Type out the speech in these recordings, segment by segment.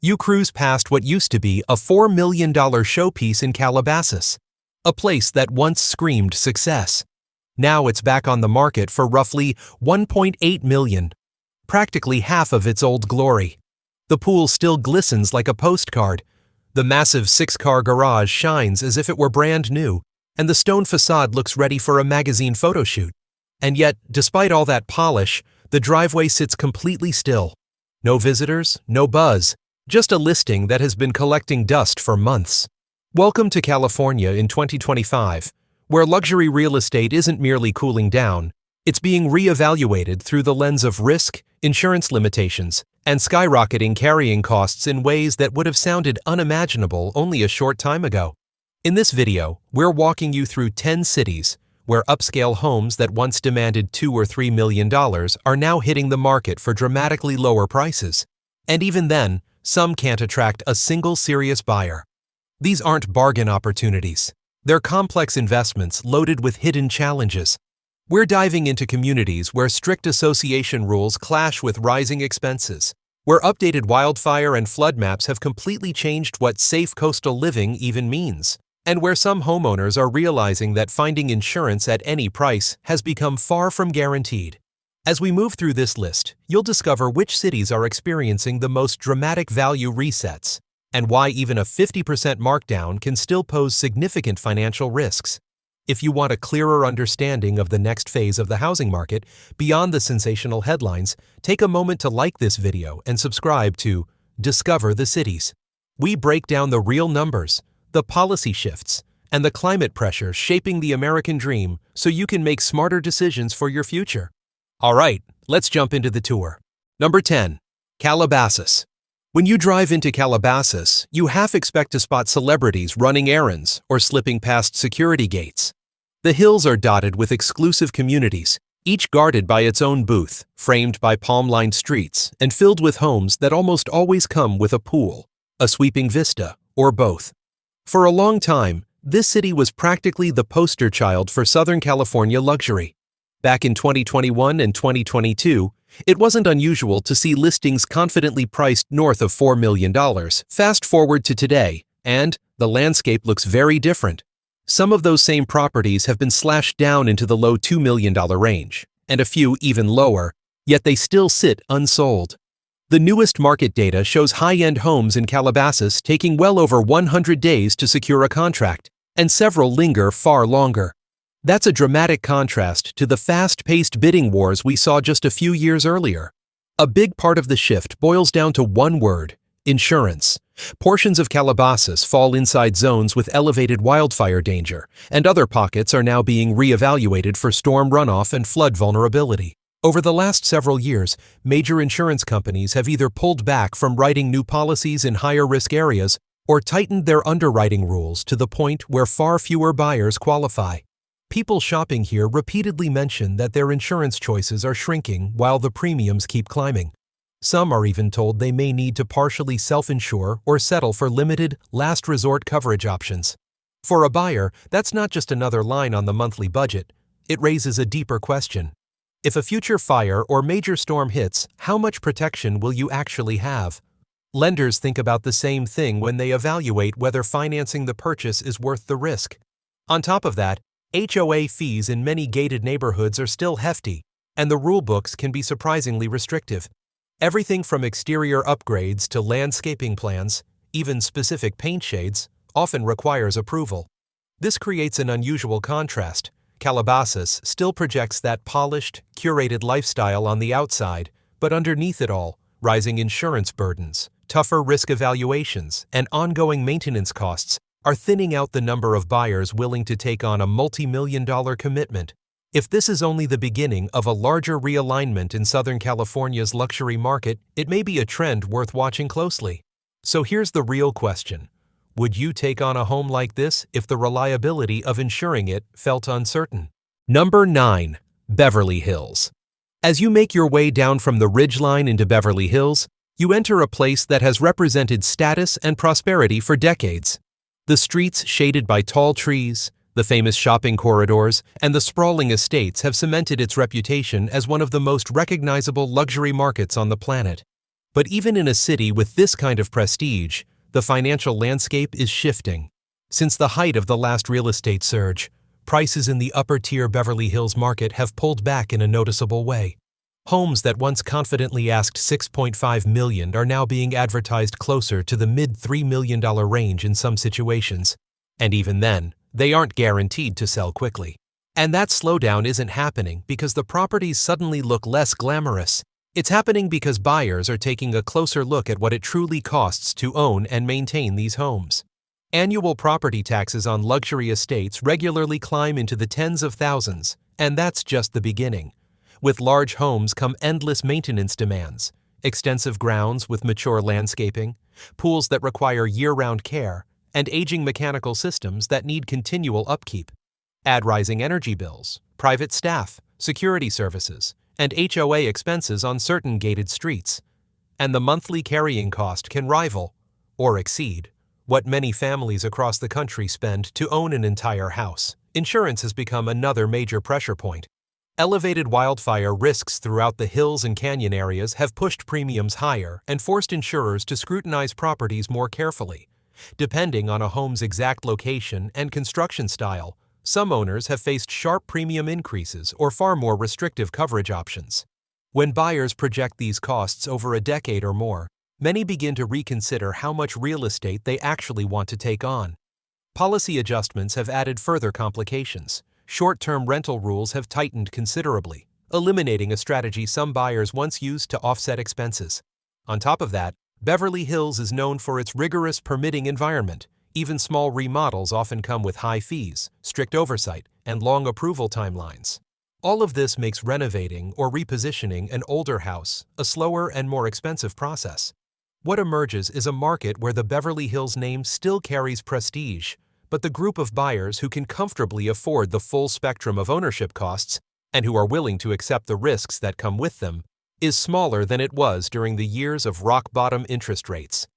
You cruise past what used to be a $4 million showpiece in Calabasas, a place that once screamed success. Now it's back on the market for roughly $1.8 million, practically half of its old glory. The pool still glistens like a postcard. The massive 6-car garage shines as if it were brand new, and the stone facade looks ready for a magazine photo shoot. And yet, despite all that polish, the driveway sits completely still. No visitors, no buzz, just a listing that has been collecting dust for months. Welcome to California in 2025, where luxury real estate isn't merely cooling down, it's being reevaluated through the lens of risk, insurance limitations, and skyrocketing carrying costs in ways that would have sounded unimaginable only a short time ago. In this video, we're walking you through 10 cities where upscale homes that once demanded $2 or $3 million are now hitting the market for dramatically lower prices. And even then, some can't attract a single serious buyer. These aren't bargain opportunities. They're complex investments loaded with hidden challenges. We're diving into communities where strict association rules clash with rising expenses, where updated wildfire and flood maps have completely changed what safe coastal living even means, and where some homeowners are realizing that finding insurance at any price has become far from guaranteed. As we move through this list, you'll discover which cities are experiencing the most dramatic value resets, and why even a 50% markdown can still pose significant financial risks. If you want a clearer understanding of the next phase of the housing market, beyond the sensational headlines, take a moment to like this video and subscribe to Discover the Cities. We break down the real numbers, the policy shifts, and the climate pressures shaping the American dream so you can make smarter decisions for your future. All right, let's jump into the tour. Number 10. Calabasas. When you drive into Calabasas, you half expect to spot celebrities running errands or slipping past security gates. The hills are dotted with exclusive communities, each guarded by its own booth, framed by palm-lined streets, and filled with homes that almost always come with a pool, a sweeping vista, or both. For a long time, this city was practically the poster child for Southern California luxury. Back in 2021 and 2022, it wasn't unusual to see listings confidently priced north of $4 million. Fast forward to today, and the landscape looks very different. Some of those same properties have been slashed down into the low $2 million range, and a few even lower, yet they still sit unsold. The newest market data shows high-end homes in Calabasas taking well over 100 days to secure a contract, and several linger far longer. That's a dramatic contrast to the fast-paced bidding wars we saw just a few years earlier. A big part of the shift boils down to one word: insurance. Portions of Calabasas fall inside zones with elevated wildfire danger, and other pockets are now being reevaluated for storm runoff and flood vulnerability. Over the last several years, major insurance companies have either pulled back from writing new policies in higher-risk areas or tightened their underwriting rules to the point where far fewer buyers qualify. People shopping here repeatedly mention that their insurance choices are shrinking while the premiums keep climbing. Some are even told they may need to partially self-insure or settle for limited, last-resort coverage options. For a buyer, that's not just another line on the monthly budget. It raises a deeper question. If a future fire or major storm hits, how much protection will you actually have? Lenders think about the same thing when they evaluate whether financing the purchase is worth the risk. On top of that, HOA fees in many gated neighborhoods are still hefty, and the rulebooks can be surprisingly restrictive. Everything from exterior upgrades to landscaping plans, even specific paint shades, often requires approval. This creates an unusual contrast. Calabasas still projects that polished, curated lifestyle on the outside, but underneath it all, rising insurance burdens, tougher risk evaluations, and ongoing maintenance costs are thinning out the number of buyers willing to take on a multi-million-dollar commitment. If this is only the beginning of a larger realignment in Southern California's luxury market, it may be a trend worth watching closely. So here's the real question. Would you take on a home like this if the reliability of insuring it felt uncertain? Number 9. Beverly Hills. As you make your way down from the ridgeline into Beverly Hills, you enter a place that has represented status and prosperity for decades. The streets shaded by tall trees, the famous shopping corridors, and the sprawling estates have cemented its reputation as one of the most recognizable luxury markets on the planet. But even in a city with this kind of prestige, the financial landscape is shifting. Since the height of the last real estate surge, prices in the upper-tier Beverly Hills market have pulled back in a noticeable way. Homes that once confidently asked $6.5 million are now being advertised closer to the mid-$3 million range in some situations. And even then, they aren't guaranteed to sell quickly. And that slowdown isn't happening because the properties suddenly look less glamorous. It's happening because buyers are taking a closer look at what it truly costs to own and maintain these homes. Annual property taxes on luxury estates regularly climb into the tens of thousands, and that's just the beginning. With large homes come endless maintenance demands, extensive grounds with mature landscaping, pools that require year-round care, and aging mechanical systems that need continual upkeep. Add rising energy bills, private staff, security services, and HOA expenses on certain gated streets. And the monthly carrying cost can rival, or exceed, what many families across the country spend to own an entire house. Insurance has become another major pressure point. Elevated wildfire risks throughout the hills and canyon areas have pushed premiums higher and forced insurers to scrutinize properties more carefully. Depending on a home's exact location and construction style, some owners have faced sharp premium increases or far more restrictive coverage options. When buyers project these costs over a decade or more, many begin to reconsider how much real estate they actually want to take on. Policy adjustments have added further complications. Short-term rental rules have tightened considerably, eliminating a strategy some buyers once used to offset expenses. On top of that, Beverly Hills is known for its rigorous permitting environment. Even small remodels often come with high fees, strict oversight, and long approval timelines. All of this makes renovating or repositioning an older house a slower and more expensive process. What emerges is a market where the Beverly Hills name still carries prestige, but the group of buyers who can comfortably afford the full spectrum of ownership costs and who are willing to accept the risks that come with them is smaller than it was during the years of rock-bottom interest rates.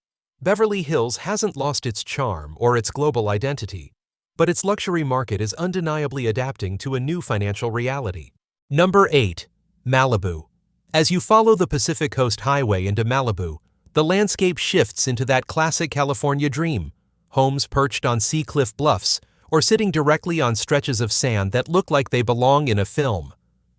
Beverly Hills hasn't lost its charm or its global identity, but its luxury market is undeniably adapting to a new financial reality. Number 8. Malibu. As you follow the Pacific Coast Highway into Malibu, the landscape shifts into that classic California dream. Homes perched on sea cliff bluffs or sitting directly on stretches of sand that look like they belong in a film.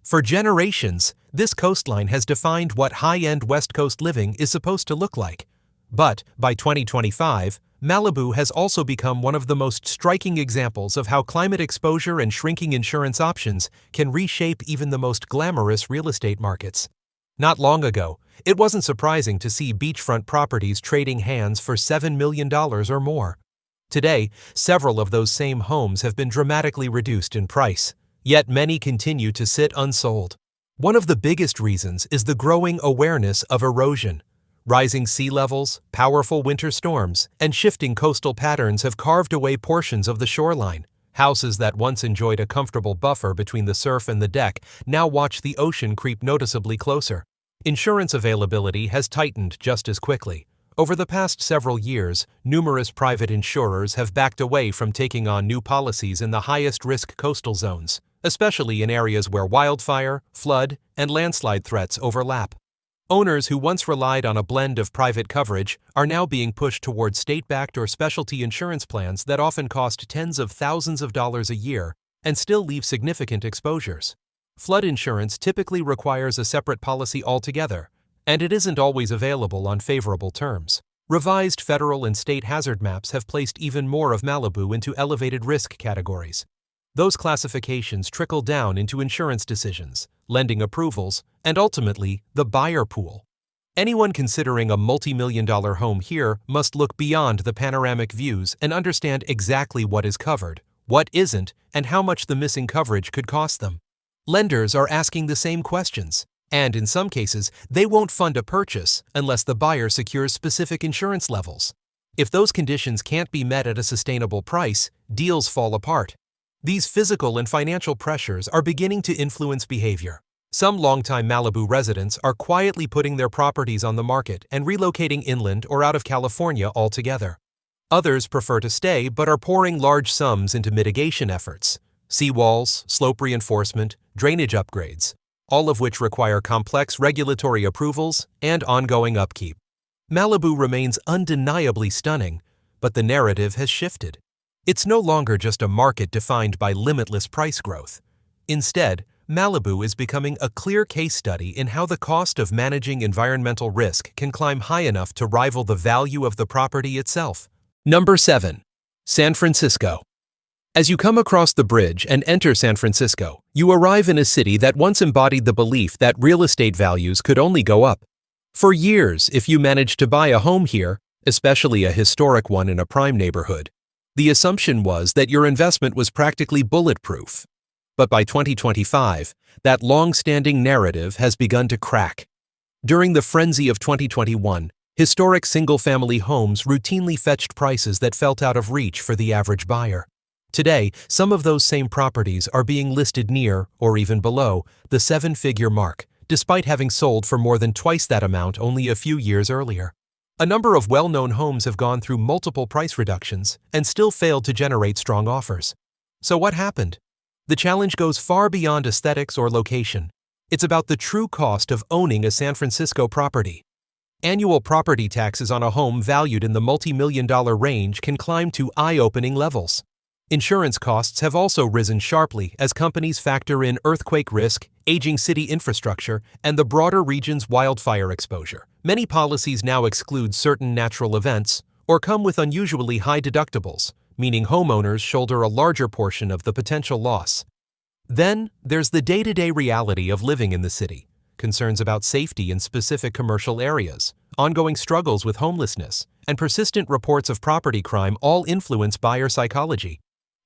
For generations, this coastline has defined what high-end West Coast living is supposed to look like. But by 2025, Malibu has also become one of the most striking examples of how climate exposure and shrinking insurance options can reshape even the most glamorous real estate markets. Not long ago, it wasn't surprising to see beachfront properties trading hands for $7 million or more. Today, several of those same homes have been dramatically reduced in price, yet many continue to sit unsold. One of the biggest reasons is the growing awareness of erosion. Rising sea levels, powerful winter storms, and shifting coastal patterns have carved away portions of the shoreline. Houses that once enjoyed a comfortable buffer between the surf and the deck now watch the ocean creep noticeably closer. Insurance availability has tightened just as quickly. Over the past several years, numerous private insurers have backed away from taking on new policies in the highest-risk coastal zones, especially in areas where wildfire, flood, and landslide threats overlap. Owners who once relied on a blend of private coverage are now being pushed toward state-backed or specialty insurance plans that often cost tens of thousands of dollars a year and still leave significant exposures. Flood insurance typically requires a separate policy altogether, and it isn't always available on favorable terms. Revised federal and state hazard maps have placed even more of Malibu into elevated risk categories. Those classifications trickle down into insurance decisions, lending approvals, and ultimately, the buyer pool. Anyone considering a multi-million-dollar home here must look beyond the panoramic views and understand exactly what is covered, what isn't, and how much the missing coverage could cost them. Lenders are asking the same questions, and in some cases, they won't fund a purchase unless the buyer secures specific insurance levels. If those conditions can't be met at a sustainable price, deals fall apart. These physical and financial pressures are beginning to influence behavior. Some longtime Malibu residents are quietly putting their properties on the market and relocating inland or out of California altogether. Others prefer to stay but are pouring large sums into mitigation efforts, seawalls, slope reinforcement, drainage upgrades. all of which require complex regulatory approvals and ongoing upkeep. Malibu remains undeniably stunning, but the narrative has shifted. It's no longer just a market defined by limitless price growth. Instead, Malibu is becoming a clear case study in how the cost of managing environmental risk can climb high enough to rival the value of the property itself. Number 7. San Francisco. As you come across the bridge and enter San Francisco, you arrive in a city that once embodied the belief that real estate values could only go up. For years, if you managed to buy a home here, especially a historic one in a prime neighborhood, the assumption was that your investment was practically bulletproof. But by 2025, that long-standing narrative has begun to crack. During the frenzy of 2021, historic single-family homes routinely fetched prices that felt out of reach for the average buyer. Today, some of those same properties are being listed near, or even below, the seven-figure mark, despite having sold for more than twice that amount only a few years earlier. A number of well-known homes have gone through multiple price reductions and still failed to generate strong offers. So what happened? The challenge goes far beyond aesthetics or location. It's about the true cost of owning a San Francisco property. Annual property taxes on a home valued in the multi-million-dollar range can climb to eye-opening levels. Insurance costs have also risen sharply as companies factor in earthquake risk, aging city infrastructure, and the broader region's wildfire exposure. Many policies now exclude certain natural events or come with unusually high deductibles, meaning homeowners shoulder a larger portion of the potential loss. Then, there's the day-to-day reality of living in the city, concerns about safety in specific commercial areas, ongoing struggles with homelessness, and persistent reports of property crime all influence buyer psychology.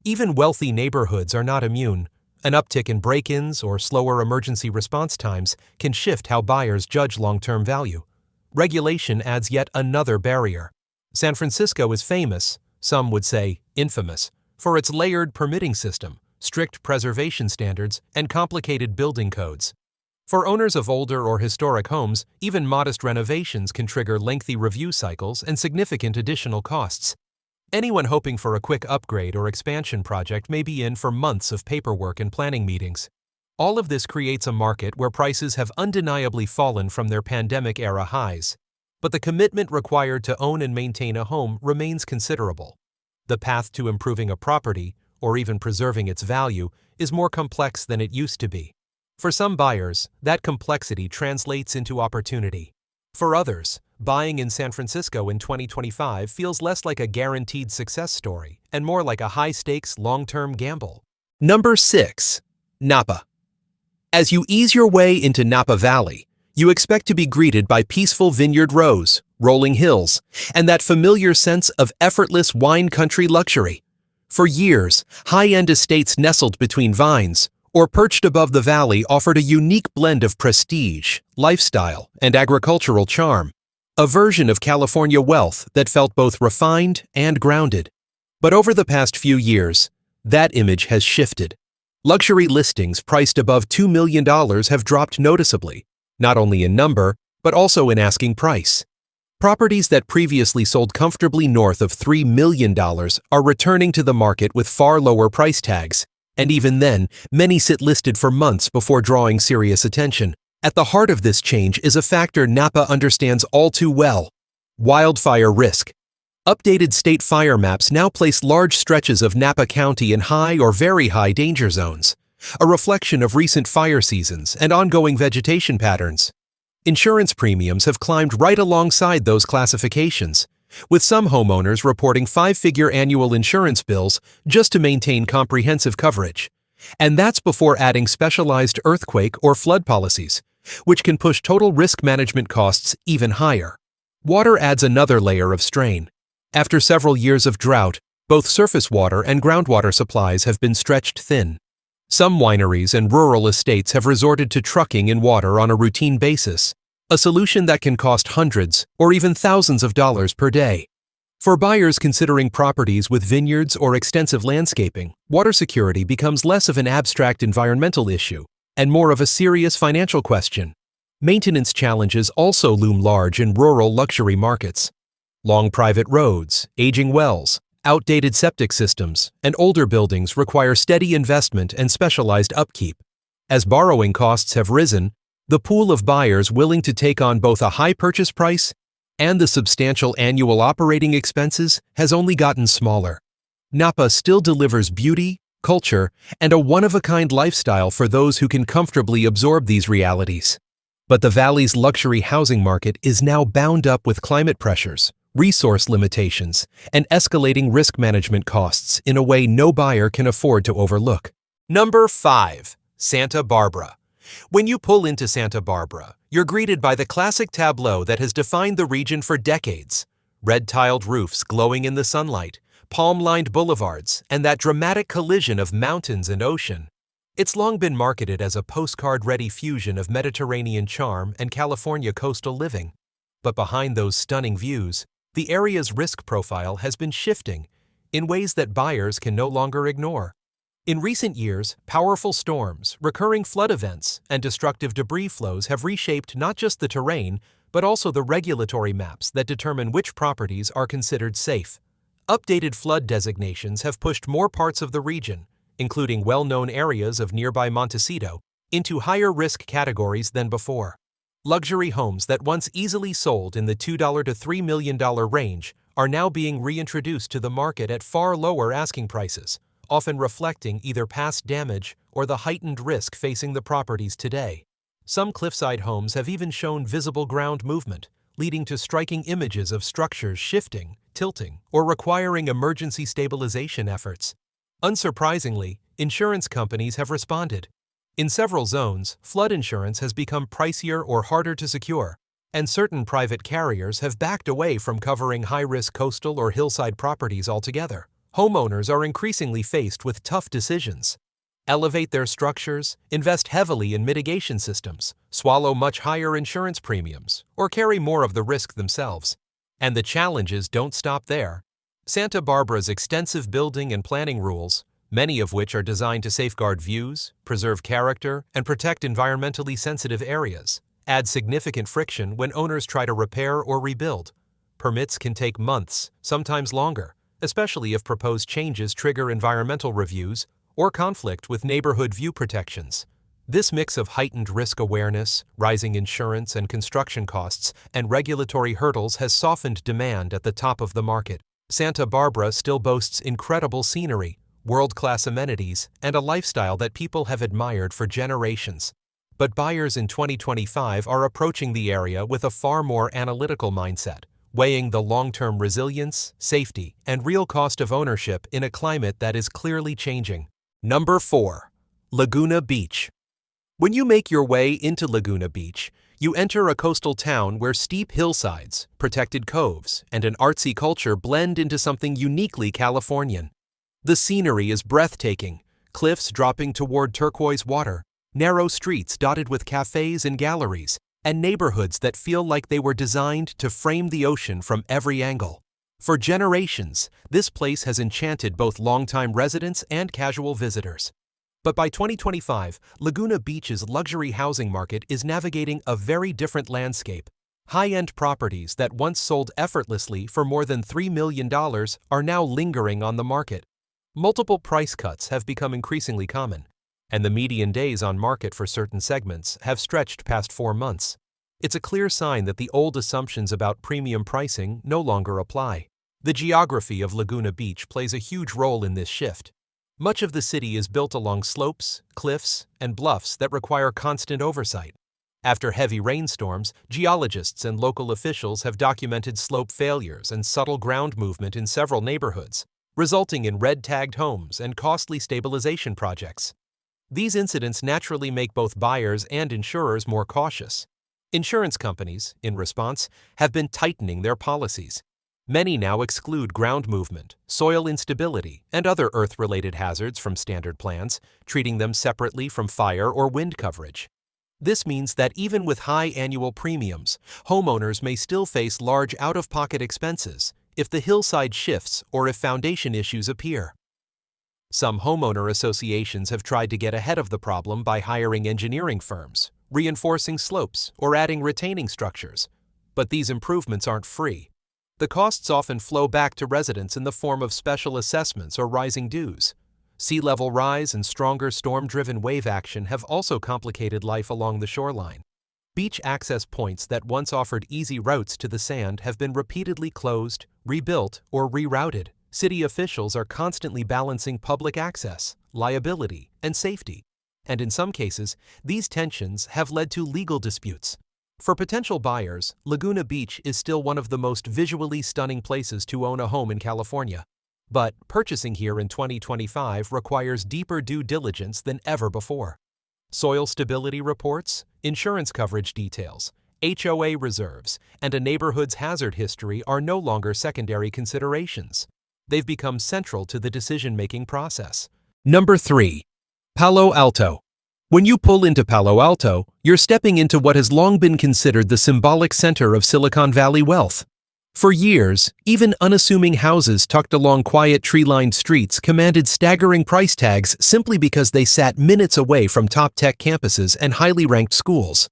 Even wealthy neighborhoods are not immune. An uptick in break-ins or slower emergency response times can shift how buyers judge long-term value. Regulation adds yet another barrier. San Francisco is famous, some would say infamous, for its layered permitting system, strict preservation standards, and complicated building codes. For owners of older or historic homes, even modest renovations can trigger lengthy review cycles and significant additional costs. Anyone hoping for a quick upgrade or expansion project may be in for months of paperwork and planning meetings. All of this creates a market where prices have undeniably fallen from their pandemic-era highs. But the commitment required to own and maintain a home remains considerable. The path to improving a property, or even preserving its value, is more complex than it used to be. For some buyers, that complexity translates into opportunity. For others, buying in San Francisco in 2025 feels less like a guaranteed success story and more like a high-stakes, long-term gamble. Number 6. Napa. As you ease your way into Napa Valley, you expect to be greeted by peaceful vineyard rows, rolling hills, and that familiar sense of effortless wine country luxury. For years, high-end estates nestled between vines or perched above the valley offered a unique blend of prestige, lifestyle, and agricultural charm, a version of California wealth that felt both refined and grounded. But over the past few years, that image has shifted. Luxury listings priced above $2 million have dropped noticeably, not only in number, but also in asking price. Properties that previously sold comfortably north of $3 million are returning to the market with far lower price tags, and even then, many sit listed for months before drawing serious attention. At the heart of this change is a factor Napa understands all too well: wildfire risk. Updated state fire maps now place large stretches of Napa County in high or very high danger zones, a reflection of recent fire seasons and ongoing vegetation patterns. Insurance premiums have climbed right alongside those classifications, with some homeowners reporting five-figure annual insurance bills just to maintain comprehensive coverage. And that's before adding specialized earthquake or flood policies, which can push total risk management costs even higher. Water adds another layer of strain. After several years of drought, both surface water and groundwater supplies have been stretched thin. Some wineries and rural estates have resorted to trucking in water on a routine basis, a solution that can cost hundreds or even thousands of dollars per day. For buyers considering properties with vineyards or extensive landscaping, water security becomes less of an abstract environmental issue and more of a serious financial question. Maintenance challenges also loom large in rural luxury markets. Long private roads, aging wells, outdated septic systems, and older buildings require steady investment and specialized upkeep. As borrowing costs have risen, the pool of buyers willing to take on both a high purchase price and the substantial annual operating expenses has only gotten smaller. Napa still delivers beauty, culture, and a one-of-a-kind lifestyle for those who can comfortably absorb these realities. But the valley's luxury housing market is now bound up with climate pressures, resource limitations, and escalating risk management costs in a way no buyer can afford to overlook. Number 5. Santa Barbara. When you pull into Santa Barbara, you're greeted by the classic tableau that has defined the region for decades. Red-tiled roofs glowing in the sunlight, palm-lined boulevards, and that dramatic collision of mountains and ocean. It's long been marketed as a postcard-ready fusion of Mediterranean charm and California coastal living. But behind those stunning views, the area's risk profile has been shifting in ways that buyers can no longer ignore. In recent years, powerful storms, recurring flood events, and destructive debris flows have reshaped not just the terrain, but also the regulatory maps that determine which properties are considered safe. Updated flood designations have pushed more parts of the region, including well-known areas of nearby Montecito, into higher-risk categories than before. Luxury homes that once easily sold in the $2 to $3 million range are now being reintroduced to the market at far lower asking prices, often reflecting either past damage or the heightened risk facing the properties today. Some cliffside homes have even shown visible ground movement, leading to striking images of structures shifting, tilting, or requiring emergency stabilization efforts. Unsurprisingly, insurance companies have responded. In several zones, flood insurance has become pricier or harder to secure, and certain private carriers have backed away from covering high-risk coastal or hillside properties altogether. Homeowners are increasingly faced with tough decisions. Elevate their structures, invest heavily in mitigation systems, swallow much higher insurance premiums, or carry more of the risk themselves. And the challenges don't stop there. Santa Barbara's extensive building and planning rules, many of which are designed to safeguard views, preserve character, and protect environmentally sensitive areas, add significant friction when owners try to repair or rebuild. Permits can take months, sometimes longer, especially if proposed changes trigger environmental reviews or conflict with neighborhood view protections. This mix of heightened risk awareness, rising insurance and construction costs, and regulatory hurdles has softened demand at the top of the market. Santa Barbara still boasts incredible scenery, world-class amenities, and a lifestyle that people have admired for generations. But buyers in 2025 are approaching the area with a far more analytical mindset, weighing the long-term resilience, safety, and real cost of ownership in a climate that is clearly changing. Number 4. Laguna Beach. When you make your way into Laguna Beach, you enter a coastal town where steep hillsides, protected coves, and an artsy culture blend into something uniquely Californian. The scenery is breathtaking, cliffs dropping toward turquoise water, narrow streets dotted with cafes and galleries, and neighborhoods that feel like they were designed to frame the ocean from every angle. For generations, this place has enchanted both longtime residents and casual visitors. But by 2025, Laguna Beach's luxury housing market is navigating a very different landscape. High-end properties that once sold effortlessly for more than $3 million are now lingering on the market. Multiple price cuts have become increasingly common, and the median days on market for certain segments have stretched past 4 months. It's a clear sign that the old assumptions about premium pricing no longer apply. The geography of Laguna Beach plays a huge role in this shift. Much of the city is built along slopes, cliffs, and bluffs that require constant oversight. After heavy rainstorms, geologists and local officials have documented slope failures and subtle ground movement in several neighborhoods, resulting in red-tagged homes and costly stabilization projects. These incidents naturally make both buyers and insurers more cautious. Insurance companies, in response, have been tightening their policies. Many now exclude ground movement, soil instability, and other earth-related hazards from standard plans, treating them separately from fire or wind coverage. This means that even with high annual premiums, homeowners may still face large out-of-pocket expenses if the hillside shifts or if foundation issues appear. Some homeowner associations have tried to get ahead of the problem by hiring engineering firms, reinforcing slopes, or adding retaining structures. But these improvements aren't free. The costs often flow back to residents in the form of special assessments or rising dues. Sea level rise and stronger storm-driven wave action have also complicated life along the shoreline. Beach access points that once offered easy routes to the sand have been repeatedly closed, rebuilt, or rerouted. City officials are constantly balancing public access, liability, and safety. And in some cases, these tensions have led to legal disputes. For potential buyers, Laguna Beach is still one of the most visually stunning places to own a home in California. But purchasing here in 2025 requires deeper due diligence than ever before. Soil stability reports, insurance coverage details, HOA reserves, and a neighborhood's hazard history are no longer secondary considerations. They've become central to the decision-making process. Number 3. Palo Alto. When you pull into Palo Alto, you're stepping into what has long been considered the symbolic center of Silicon Valley wealth. For years, even unassuming houses tucked along quiet tree-lined streets commanded staggering price tags simply because they sat minutes away from top tech campuses and highly ranked schools.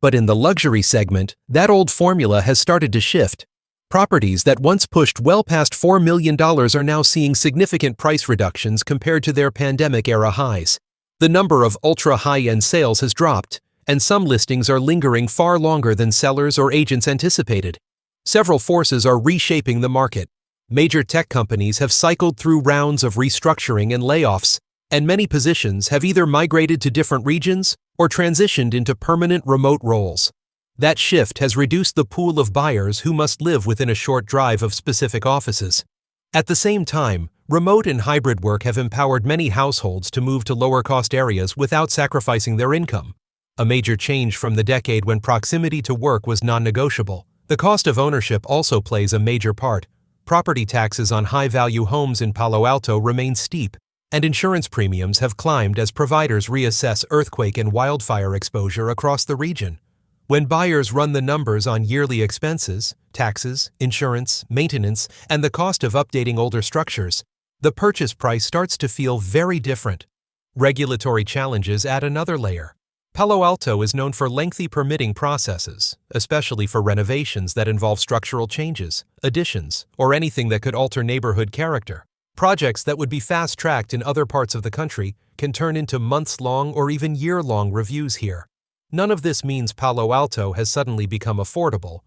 But in the luxury segment, that old formula has started to shift. Properties that once pushed well past $4 million are now seeing significant price reductions compared to their pandemic-era highs. The number of ultra-high-end sales has dropped, and some listings are lingering far longer than sellers or agents anticipated. Several forces are reshaping the market. Major tech companies have cycled through rounds of restructuring and layoffs, and many positions have either migrated to different regions or transitioned into permanent remote roles. That shift has reduced the pool of buyers who must live within a short drive of specific offices. At the same time, remote and hybrid work have empowered many households to move to lower-cost areas without sacrificing their income. A major change from the decade when proximity to work was non-negotiable. The cost of ownership also plays a major part. Property taxes on high-value homes in Palo Alto remain steep, and insurance premiums have climbed as providers reassess earthquake and wildfire exposure across the region. When buyers run the numbers on yearly expenses, taxes, insurance, maintenance, and the cost of updating older structures, the purchase price starts to feel very different. Regulatory challenges add another layer. Palo Alto is known for lengthy permitting processes, especially for renovations that involve structural changes, additions, or anything that could alter neighborhood character. Projects that would be fast-tracked in other parts of the country can turn into months-long or even year-long reviews here. None of this means Palo Alto has suddenly become affordable,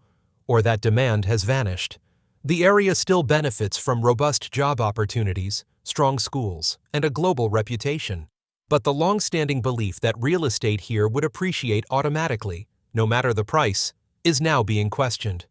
or that demand has vanished. The area still benefits from robust job opportunities, strong schools, and a global reputation. But the long-standing belief that real estate here would appreciate automatically, no matter the price, is now being questioned.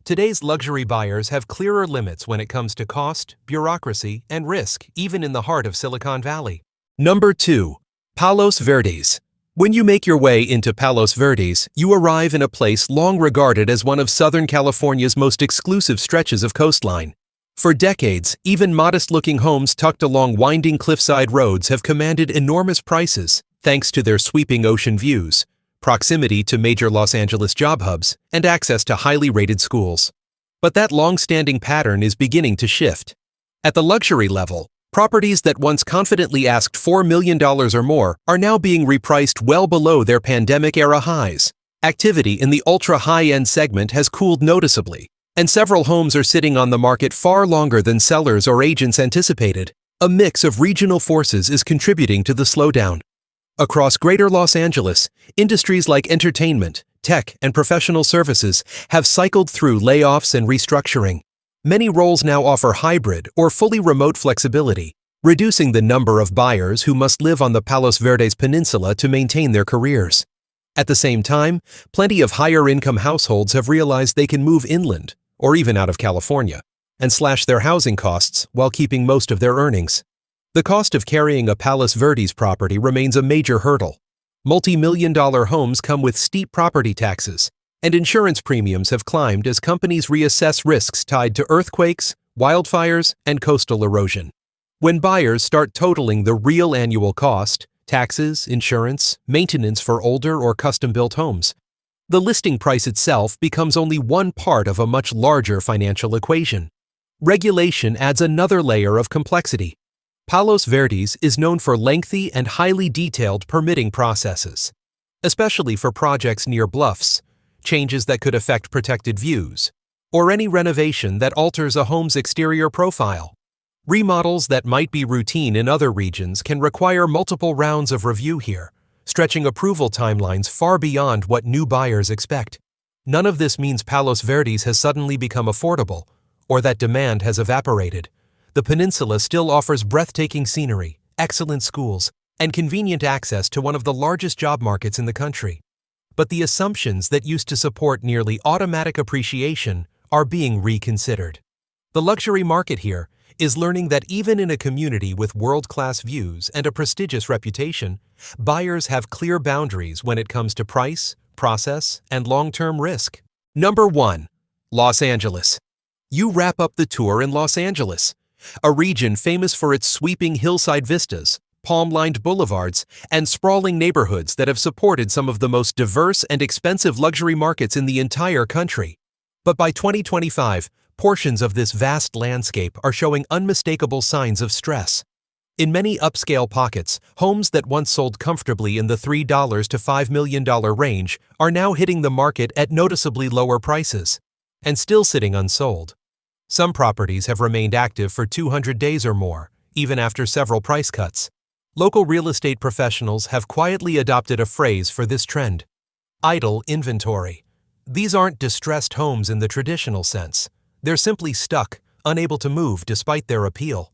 Today's luxury buyers have clearer limits when it comes to cost, bureaucracy, and risk, even in the heart of Silicon Valley. Number 2. Palos Verdes. When you make your way into Palos Verdes, you arrive in a place long regarded as one of Southern California's most exclusive stretches of coastline. For decades, even modest-looking homes tucked along winding cliffside roads have commanded enormous prices thanks to their sweeping ocean views, proximity to major Los Angeles job hubs, and access to highly rated schools. But that long-standing pattern is beginning to shift. At the luxury level, properties that once confidently asked $4 million or more are now being repriced well below their pandemic-era highs. Activity in the ultra-high-end segment has cooled noticeably, and several homes are sitting on the market far longer than sellers or agents anticipated. A mix of regional forces is contributing to the slowdown. Across greater Los Angeles, industries like entertainment, tech, and professional services have cycled through layoffs and restructuring. Many roles now offer hybrid or fully remote flexibility, reducing the number of buyers who must live on the Palos Verdes Peninsula to maintain their careers. At the same time, plenty of higher-income households have realized they can move inland, or even out of California, and slash their housing costs while keeping most of their earnings. The cost of carrying a Palos Verdes property remains a major hurdle. Multimillion-dollar homes come with steep property taxes, and insurance premiums have climbed as companies reassess risks tied to earthquakes, wildfires, and coastal erosion. When buyers start totaling the real annual cost, taxes, insurance, maintenance for older or custom-built homes, the listing price itself becomes only one part of a much larger financial equation. Regulation adds another layer of complexity. Palos Verdes is known for lengthy and highly detailed permitting processes, especially for projects near bluffs, changes that could affect protected views, or any renovation that alters a home's exterior profile. Remodels that might be routine in other regions can require multiple rounds of review here, stretching approval timelines far beyond what new buyers expect. None of this means Palos Verdes has suddenly become affordable, or that demand has evaporated. The peninsula still offers breathtaking scenery, excellent schools, and convenient access to one of the largest job markets in the country. But the assumptions that used to support nearly automatic appreciation are being reconsidered. The luxury market here is learning that even in a community with world-class views and a prestigious reputation, buyers have clear boundaries when it comes to price, process, and long-term risk. Number 1. Los Angeles. You wrap up the tour in Los Angeles, a region famous for its sweeping hillside vistas, palm-lined boulevards, and sprawling neighborhoods that have supported some of the most diverse and expensive luxury markets in the entire country. But by 2025, portions of this vast landscape are showing unmistakable signs of stress. In many upscale pockets, homes that once sold comfortably in the $3 to $5 million range are now hitting the market at noticeably lower prices, and still sitting unsold. Some properties have remained active for 200 days or more, even after several price cuts. Local real estate professionals have quietly adopted a phrase for this trend: idle inventory. These aren't distressed homes in the traditional sense. They're simply stuck, unable to move despite their appeal.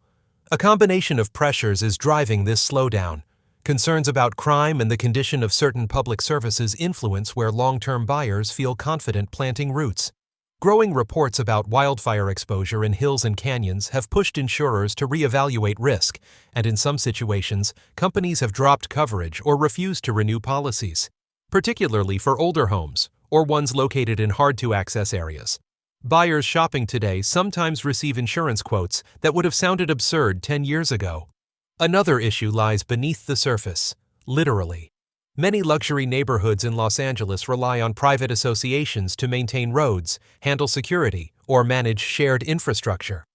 A combination of pressures is driving this slowdown. Concerns about crime and the condition of certain public services influence where long-term buyers feel confident planting roots. Growing reports about wildfire exposure in hills and canyons have pushed insurers to reevaluate risk, and in some situations, companies have dropped coverage or refused to renew policies, particularly for older homes or ones located in hard-to-access areas. Buyers shopping today sometimes receive insurance quotes that would have sounded absurd 10 years ago. Another issue lies beneath the surface, literally. Many luxury neighborhoods in Los Angeles rely on private associations to maintain roads, handle security, or manage shared infrastructure.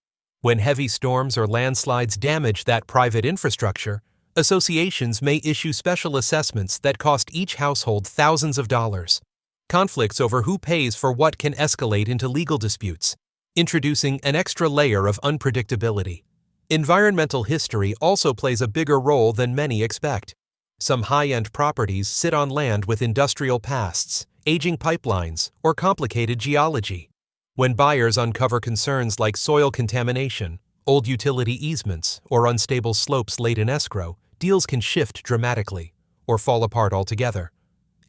When heavy storms or landslides damage that private infrastructure, associations may issue special assessments that cost each household thousands of dollars. Conflicts over who pays for what can escalate into legal disputes, introducing an extra layer of unpredictability. Environmental history also plays a bigger role than many expect. Some high-end properties sit on land with industrial pasts, aging pipelines, or complicated geology. When buyers uncover concerns like soil contamination, old utility easements, or unstable slopes laid in escrow, deals can shift dramatically, or fall apart altogether.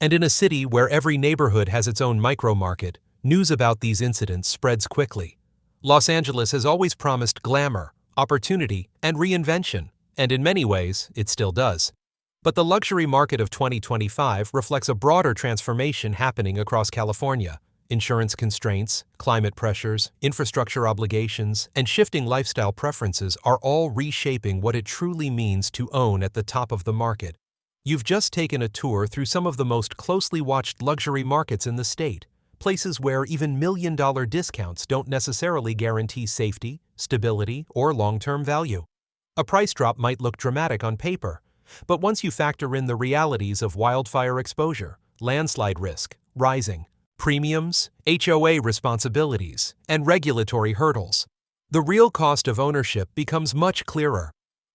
And in a city where every neighborhood has its own micro-market, news about these incidents spreads quickly. Los Angeles has always promised glamour, opportunity, and reinvention, and in many ways, it still does. But the luxury market of 2025 reflects a broader transformation happening across California. Insurance constraints, climate pressures, infrastructure obligations, and shifting lifestyle preferences are all reshaping what it truly means to own at the top of the market. You've just taken a tour through some of the most closely watched luxury markets in the state, places where even million-dollar discounts don't necessarily guarantee safety, stability, or long-term value. A price drop might look dramatic on paper, but once you factor in the realities of wildfire exposure, landslide risk, rising premiums, HOA responsibilities, and regulatory hurdles, the real cost of ownership becomes much clearer.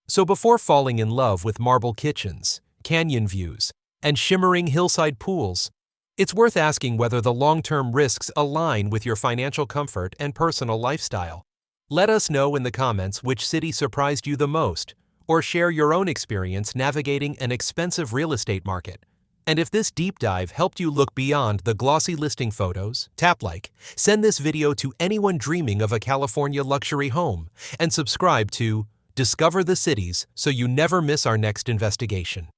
So before falling in love with marble kitchens, canyon views, and shimmering hillside pools, it's worth asking whether the long-term risks align with your financial comfort and personal lifestyle. Let us know in the comments which city surprised you the most, or share your own experience navigating an expensive real estate market. And if this deep dive helped you look beyond the glossy listing photos, tap like, send this video to anyone dreaming of a California luxury home, and subscribe to Discover the Cities so you never miss our next investigation.